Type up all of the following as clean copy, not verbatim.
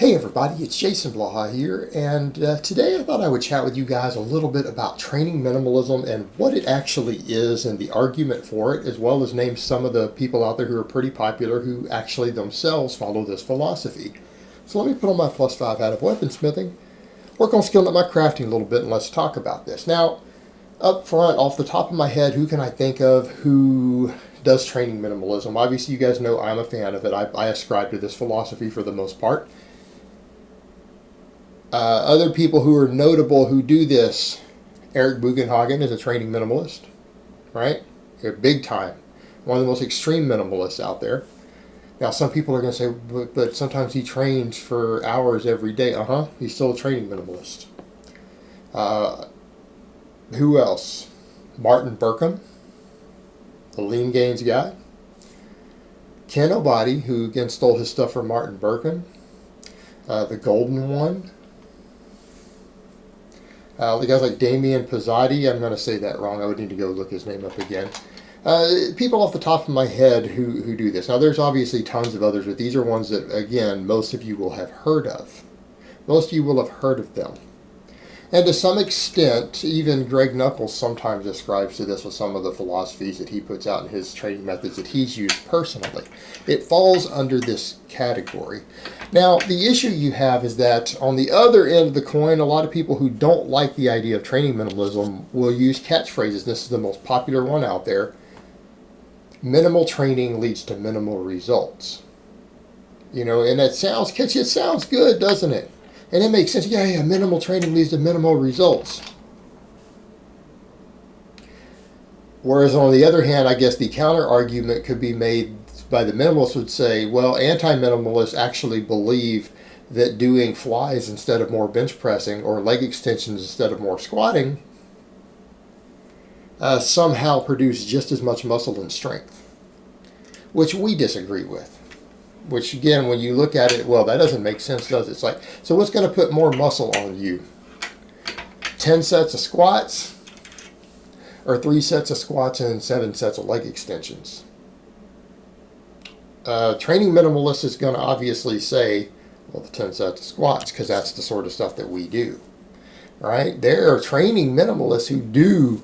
Hey everybody, it's Jason Blaha here, and today I thought I would chat with you guys a little bit about training minimalism and what it actually is and the argument for it, as well as name some of the people out there who are pretty popular who actually themselves follow this philosophy. So let me put on my +5 hat of weaponsmithing, work on skilling up my crafting a little bit, and let's talk about this. Now, up front, off the top of my head, who can I think of who does training minimalism? Obviously, you guys know I'm a fan of it. I ascribe to this philosophy for the most part. Other people who are notable who do this, Eric Bugenhagen is a training minimalist, right? Big time. One of the most extreme minimalists out there. Now, some people are going to say, but sometimes he trains for hours every day. He's still a training minimalist. Who else? Martin Berkhan, the lean gains guy. Kinobody, who again stole his stuff from Martin Berkhan. The golden one. The guys like Damien Pizzotti, I'm going to say that wrong. I would need to go look his name up again. People off the top of my head who do this. Now, there's obviously tons of others, but these are ones that, again, most of you will have heard of. Most of you will have heard of them. And to some extent, even Greg Nuckols sometimes ascribes to this with some of the philosophies that he puts out in his training methods that he's used personally. It falls under this category. Now, the issue you have is that on the other end of the coin, a lot of people who don't like the idea of training minimalism will use catchphrases. This is the most popular one out there. Minimal training leads to minimal results. You know, and it sounds catchy. It sounds good, doesn't it? And it makes sense. Yeah, minimal training leads to minimal results. Whereas on the other hand, I guess the counter argument could be made by the minimalists would say, well, anti-minimalists actually believe that doing flies instead of more bench pressing or leg extensions instead of more squatting somehow produce just as much muscle and strength, which we disagree with. Which, again, when you look at it, well, that doesn't make sense, does it? It's like, so what's going to put more muscle on you? 10 sets of squats or 3 sets of squats and 7 sets of leg extensions? Training minimalist is going to obviously say, well, the 10 sets of squats, because that's the sort of stuff that we do, right? There are training minimalists who do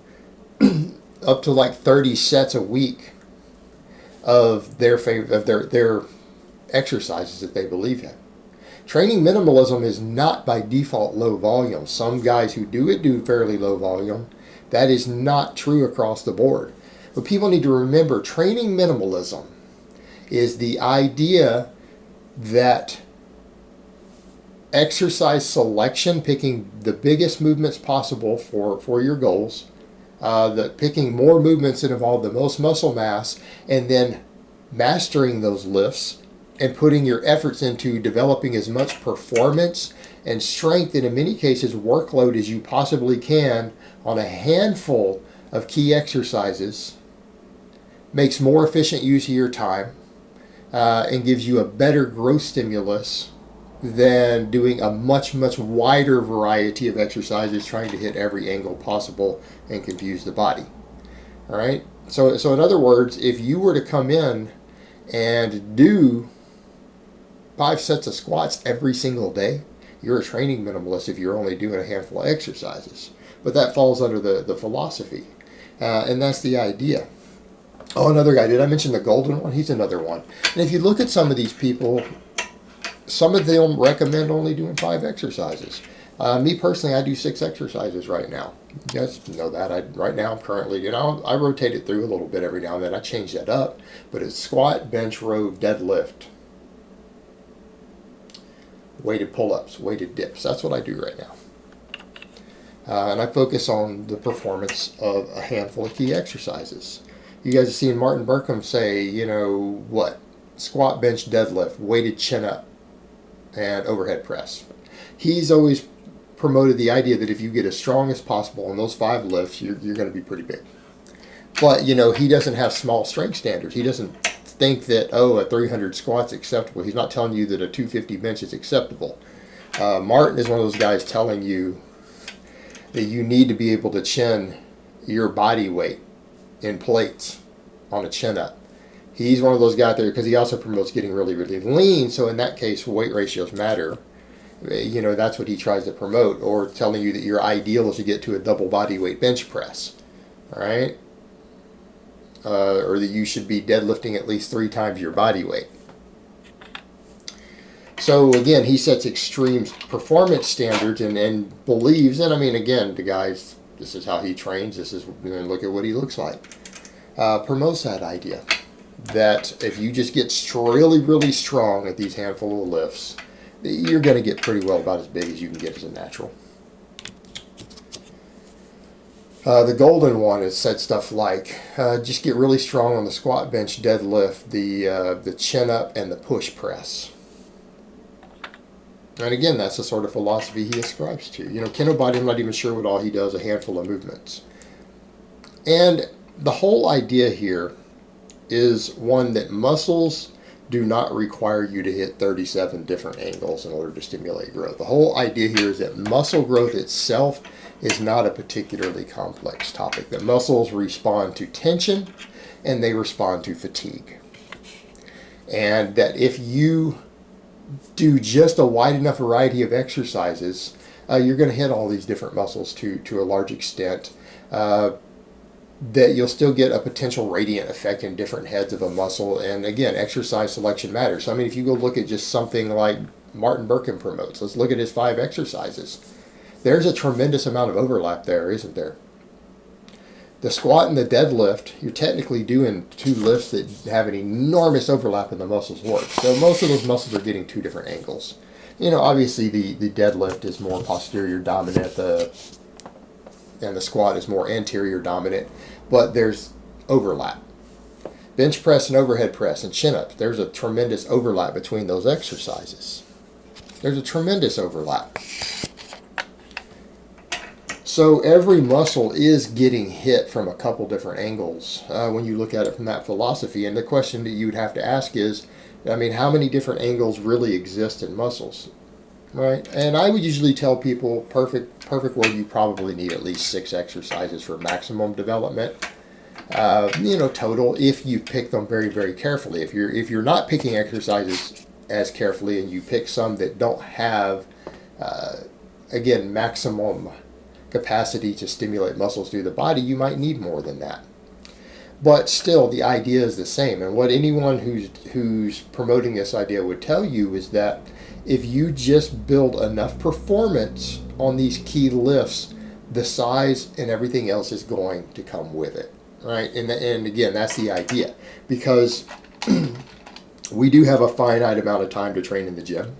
up to like 30 sets a week of their exercises that they believe in. Training minimalism is not by default low volume. Some guys who do it do fairly low volume. That is not true across the board. But people need to remember, training minimalism is the idea that exercise selection, picking the biggest movements possible for your goals, that picking more movements that involve the most muscle mass, and then mastering those lifts and putting your efforts into developing as much performance and strength, and in many cases workload as you possibly can on a handful of key exercises, makes more efficient use of your time and gives you a better growth stimulus than doing a much wider variety of exercises trying to hit every angle possible and confuse the body. All right? So in other words, if you were to come in and do 5 sets of squats every single day, you're a training minimalist if you're only doing a handful of exercises. But that falls under the philosophy. And that's the idea. Oh, another guy. Did I mention the golden one? He's another one. And if you look at some of these people, some of them recommend only doing 5 exercises. Me personally, I do 6 exercises right now. You guys know that. Right now, I'm currently, I rotate it through a little bit every now and then. I change that up. But it's squat, bench, row, deadlift, weighted pull-ups, weighted dips. That's what I do right now. And I focus on the performance of a handful of key exercises. You guys have seen Martin Berkhan say, squat, bench, deadlift, weighted chin up, and overhead press. He's always promoted the idea that if you get as strong as possible on those 5 lifts, you're going to be pretty big. But, he doesn't have small strength standards. He doesn't think that, a 300 squat's acceptable. He's not telling you that a 250 bench is acceptable. Martin is one of those guys telling you that you need to be able to chin your body weight in plates on a chin up. He's one of those guys there because he also promotes getting really, really lean. So in that case, weight ratios matter. You know, that's what he tries to promote, or telling you that your ideal is to get to a double body weight bench press, all right? Or that you should be deadlifting at least 3 times your body weight. So again, he sets extreme performance standards and believes, and I mean, again, the guys, this is how he trains, this is, look at what he looks like. Promotes that idea that if you just get really, really strong at these handful of lifts, you're going to get pretty well about as big as you can get as a natural. The golden one has said stuff like, just get really strong on the squat, bench, deadlift, the chin up, and the push press. And again, that's the sort of philosophy he ascribes to. You know, Kinobody, I'm not even sure what all he does, a handful of movements. And the whole idea here is one that muscles do not require you to hit 37 different angles in order to stimulate growth. The whole idea here is that muscle growth itself is not a particularly complex topic. That muscles respond to tension and they respond to fatigue. And that if you do just a wide enough variety of exercises, you're going to hit all these different muscles to a large extent. That you'll still get a potential radiant effect in different heads of a muscle. And again, exercise selection matters. So, I mean, if you go look at just something like Martin Berkhan promotes, let's look at his 5 exercises. There's a tremendous amount of overlap there, isn't there? The squat and the deadlift, you're technically doing 2 lifts that have an enormous overlap in the muscles' work. So most of those muscles are getting 2 different angles. You know, obviously the deadlift is more posterior dominant, and the squat is more anterior dominant, but there's overlap. Bench press and overhead press and chin-ups, there's a tremendous overlap between those exercises. There's a tremendous overlap. So every muscle is getting hit from a couple different angles when you look at it from that philosophy. And the question that you would have to ask is, I mean, how many different angles really exist in muscles? Right? And I would usually tell people, perfect world, you probably need at least 6 exercises for maximum development. Total, if you pick them very, very carefully. If you're not picking exercises as carefully and you pick some that don't have, again, maximum capacity to stimulate muscles through the body, you might need more than that. But still, the idea is the same. And what anyone who's promoting this idea would tell you is that if you just build enough performance on these key lifts, the size and everything else is going to come with it, right? And again, that's the idea, because we do have a finite amount of time to train in the gym.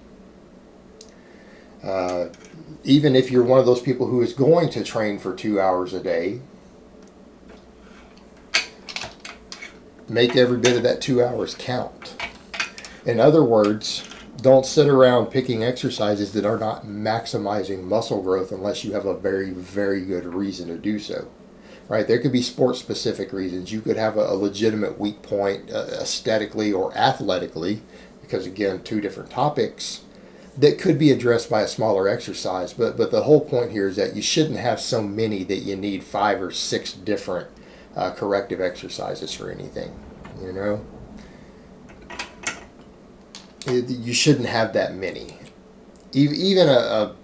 Even if you're one of those people who is going to train for 2 hours a day, make every bit of that 2 hours count. In other words, don't sit around picking exercises that are not maximizing muscle growth unless you have a very, very good reason to do so. Right? There could be sport-specific reasons. You could have a legitimate weak point aesthetically or athletically, because again, 2 different topics that could be addressed by a smaller exercise. But the whole point here is that you shouldn't have so many that you need 5 or 6 different corrective exercises for anything. You know, you shouldn't have that many. Even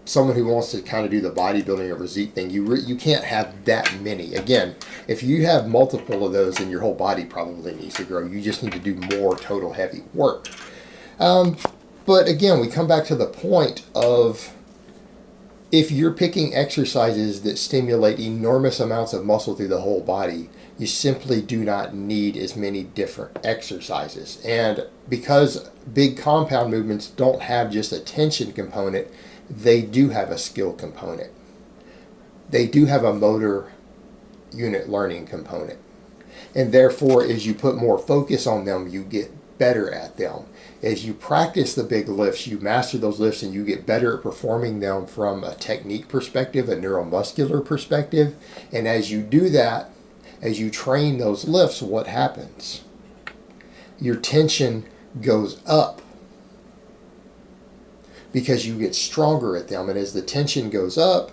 someone who wants to kind of do the bodybuilding or physique thing, you can't have that many. Again, if you have multiple of those, then your whole body probably needs to grow. You just need to do more total heavy work. But again, we come back to the point of, if you're picking exercises that stimulate enormous amounts of muscle through the whole body, you simply do not need as many different exercises. And because big compound movements don't have just a tension component, they do have a skill component. They do have a motor unit learning component. And therefore, as you put more focus on them, you get better at them. As you practice the big lifts, you master those lifts and you get better at performing them from a technique perspective, a neuromuscular perspective. And as you do that, as you train those lifts, what happens? Your tension goes up because you get stronger at them. And as the tension goes up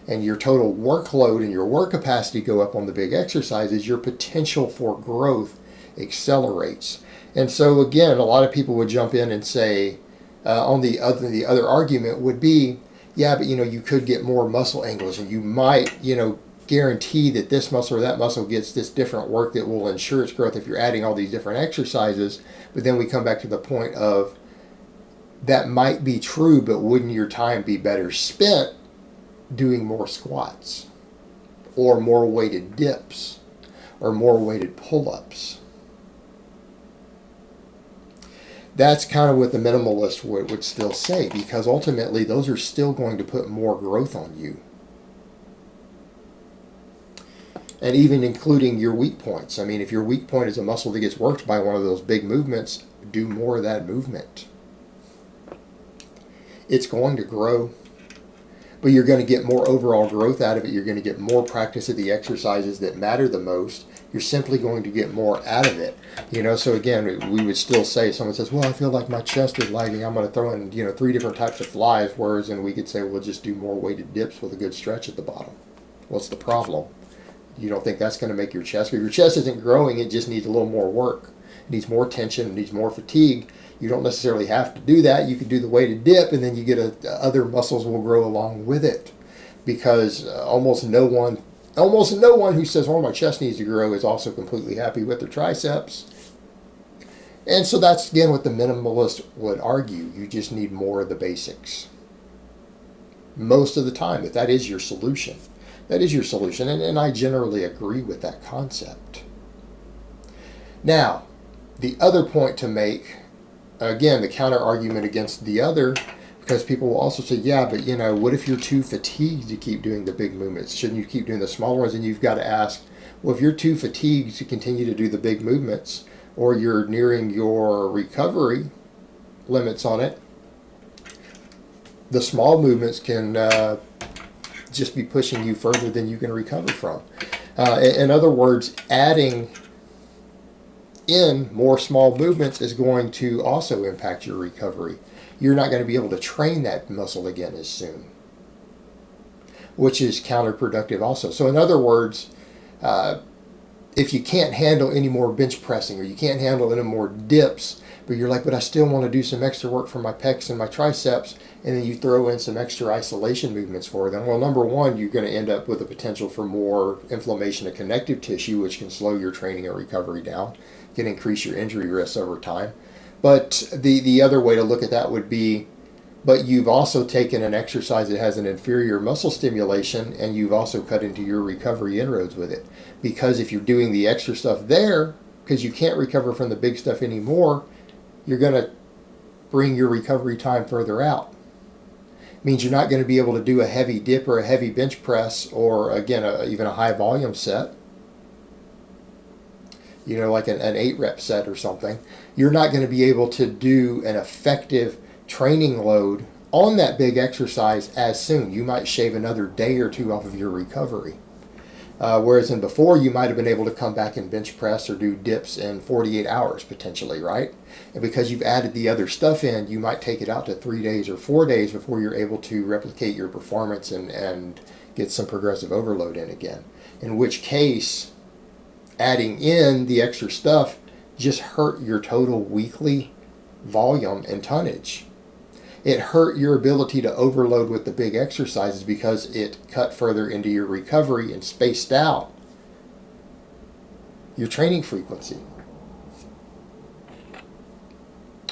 and your total workload and your work capacity go up on the big exercises, your potential for growth accelerates. And so again, a lot of people would jump in and say, on the other argument would be, yeah, but you could get more muscle angles, and you might guarantee that this muscle or that muscle gets this different work that will ensure its growth if you're adding all these different exercises. But then we come back to the point of, that might be true, but wouldn't your time be better spent doing more squats or more weighted dips or more weighted pull-ups? That's kind of what the minimalist would still say, because ultimately those are still going to put more growth on you. And even including your weak points. I mean, if your weak point is a muscle that gets worked by one of those big movements, do more of that movement. It's going to grow, but you're going to get more overall growth out of it. You're going to get more practice of the exercises that matter the most. You're simply going to get more out of it. So again, we would still say, someone says, well, I feel like my chest is lagging, I'm going to throw in 3 different types of flies, whereas then we could say, well, just do more weighted dips with a good stretch at the bottom. What's the problem? You don't think that's going to make your chest, or your chest isn't growing, it just needs a little more work. It needs more tension, it needs more fatigue. You don't necessarily have to do that. You could do the weighted dip, and then you get other muscles will grow along with it. Because almost no one who says, oh, my chest needs to grow, is also completely happy with their triceps. And so that's, again, what the minimalist would argue. You just need more of the basics. Most of the time, that is your solution. That is your solution, and I generally agree with that concept. Now, the other point to make, again, the counter argument against the other, because people will also say, yeah, but what if you're too fatigued to keep doing the big movements? Shouldn't you keep doing the smaller ones? And you've got to ask, well, if you're too fatigued to continue to do the big movements, or you're nearing your recovery limits on it, the small movements can just be pushing you further than you can recover from. In other words, adding in more small movements is going to also impact your recovery. You're not going to be able to train that muscle again as soon, which is counterproductive also. So in other words, if you can't handle any more bench pressing, or you can't handle any more dips, but you're like, but I still want to do some extra work for my pecs and my triceps, and then you throw in some extra isolation movements for them, well, number one, you're going to end up with a potential for more inflammation of connective tissue, which can slow your training and recovery down, can increase your injury risks over time. But the other way to look at that would be, but you've also taken an exercise that has an inferior muscle stimulation, and you've also cut into your recovery inroads with it. Because if you're doing the extra stuff there, because you can't recover from the big stuff anymore, you're going to bring your recovery time further out. It means you're not going to be able to do a heavy dip or a heavy bench press, or again, even a high volume set. Like an 8-rep set or something. You're not going to be able to do an effective training load on that big exercise as soon. You might shave another day or two off of your recovery. Whereas in before, you might have been able to come back and bench press or do dips in 48 hours potentially, right? And because you've added the other stuff in, you might take it out to 3 days or 4 days before you're able to replicate your performance and get some progressive overload in again. In which case, adding in the extra stuff just hurt your total weekly volume and tonnage. It hurt your ability to overload with the big exercises because it cut further into your recovery and spaced out your training frequency.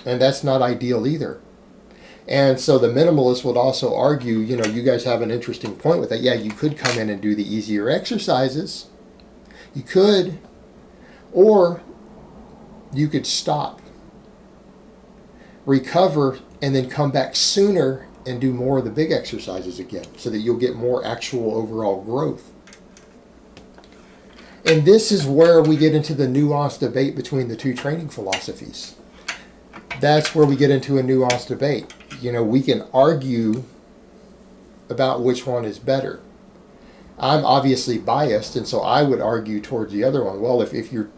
And that's not ideal either. And so the minimalist would also argue, you guys have an interesting point with that. Yeah, you could come in and do the easier exercises. You could. Or you could stop, recover, and then come back sooner and do more of the big exercises again, so that you'll get more actual overall growth. And this is where we get into the nuanced debate between the two training philosophies. That's where we get into a nuanced debate. We can argue about which one is better. I'm obviously biased, and so I would argue towards the other one. Well, if your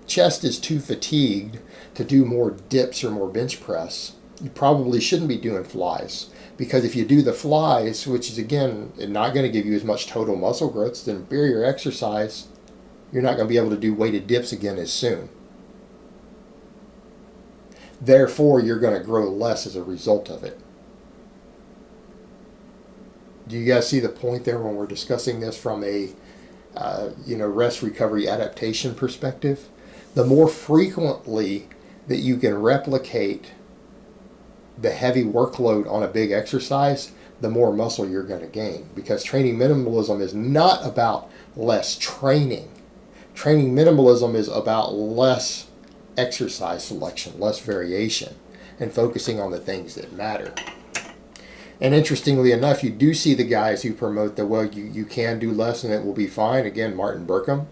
chest is too fatigued to do more dips or more bench press, you probably shouldn't be doing flies. Because if you do the flies, which is, again, not going to give you as much total muscle growth, it's an inferior exercise, you're not going to be able to do weighted dips again as soon. Therefore, you're going to grow less as a result of it. Do you guys see the point there when we're discussing this from a rest, recovery, adaptation perspective? The more frequently that you can replicate the heavy workload on a big exercise, the more muscle you're going to gain. Because training minimalism is not about less training. Training minimalism is about less exercise selection, less variation, and focusing on the things that matter. And interestingly enough, you do see the guys who promote that, well, you can do less and it will be fine. Again, Martin Berkhan.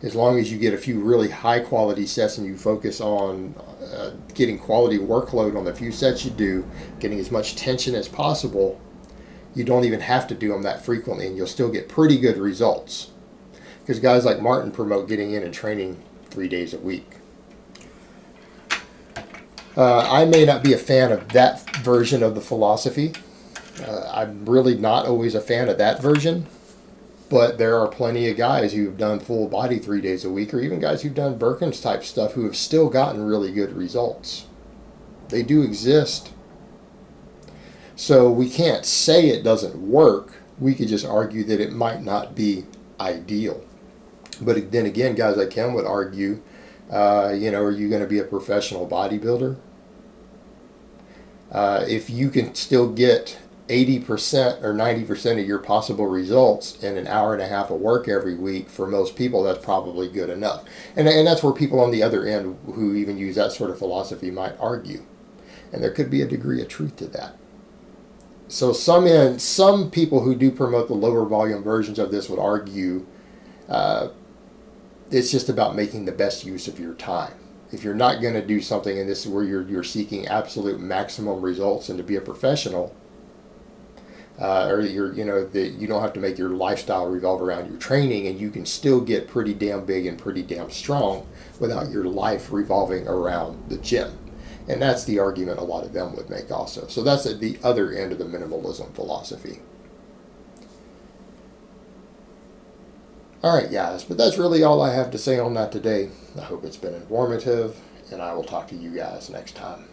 As long as you get a few really high quality sets and you focus on getting quality workload on the few sets you do, getting as much tension as possible, you don't even have to do them that frequently and you'll still get pretty good results. Because guys like Martin promote getting in and training 3 days a week. I may not be a fan of that version of the philosophy. I'm really not always a fan of that version. But there are plenty of guys who've done full body 3 days a week, or even guys who've done Berkhan's type stuff who have still gotten really good results. They do exist. So we can't say it doesn't work. We could just argue that it might not be ideal. But then again, guys like him would argue, are you going to be a professional bodybuilder? If you can still get 80% or 90% of your possible results in an hour and a half of work every week, for most people, that's probably good enough. And that's where people on the other end who even use that sort of philosophy might argue. And there could be a degree of truth to that. So some people who do promote the lower volume versions of this would argue it's just about making the best use of your time. If you're not going to do something, and this is where you're seeking absolute maximum results, and to be a professional, or that you don't have to make your lifestyle revolve around your training, and you can still get pretty damn big and pretty damn strong without your life revolving around the gym. And that's the argument a lot of them would make also. So that's at the other end of the minimalism philosophy. All right, guys, but that's really all I have to say on that today. I hope it's been informative, and I will talk to you guys next time.